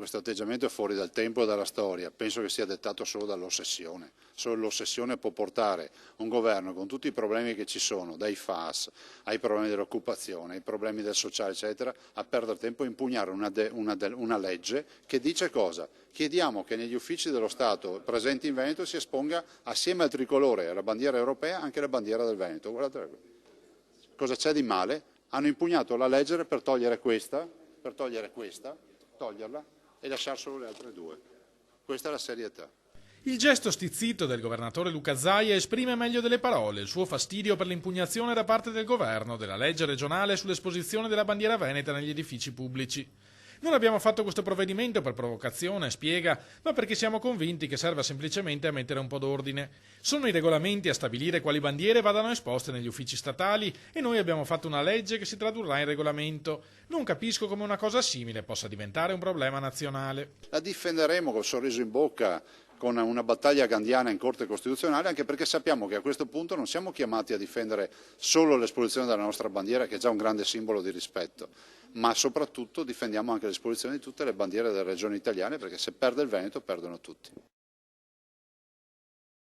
Questo atteggiamento è fuori dal tempo e dalla storia, penso che sia dettato solo dall'ossessione. Solo l'ossessione può portare un governo con tutti i problemi che ci sono, dai FAS ai problemi dell'occupazione, ai problemi del sociale, eccetera, a perdere tempo e impugnare una legge che dice cosa? Chiediamo che negli uffici dello Stato presenti in Veneto si esponga assieme al tricolore e alla bandiera europea anche la bandiera del Veneto. Guardate, cosa c'è di male? Hanno impugnato la legge per togliere questa, toglierla e lasciare solo le altre due. Questa è la serietà. Il gesto stizzito del governatore Luca Zaia esprime meglio delle parole il suo fastidio per l'impugnazione da parte del governo della legge regionale sull'esposizione della bandiera veneta negli edifici pubblici. Non abbiamo fatto questo provvedimento per provocazione, spiega, ma perché siamo convinti che serva semplicemente a mettere un po' d'ordine. Sono i regolamenti a stabilire quali bandiere vadano esposte negli uffici statali e noi abbiamo fatto una legge che si tradurrà in regolamento. Non capisco come una cosa simile possa diventare un problema nazionale. La difenderemo col sorriso in bocca, con una battaglia gandhiana in Corte Costituzionale, anche perché sappiamo che a questo punto non siamo chiamati a difendere solo l'esposizione della nostra bandiera, che è già un grande simbolo di rispetto, ma soprattutto difendiamo anche l'esposizione di tutte le bandiere delle regioni italiane, perché se perde il Veneto perdono tutti.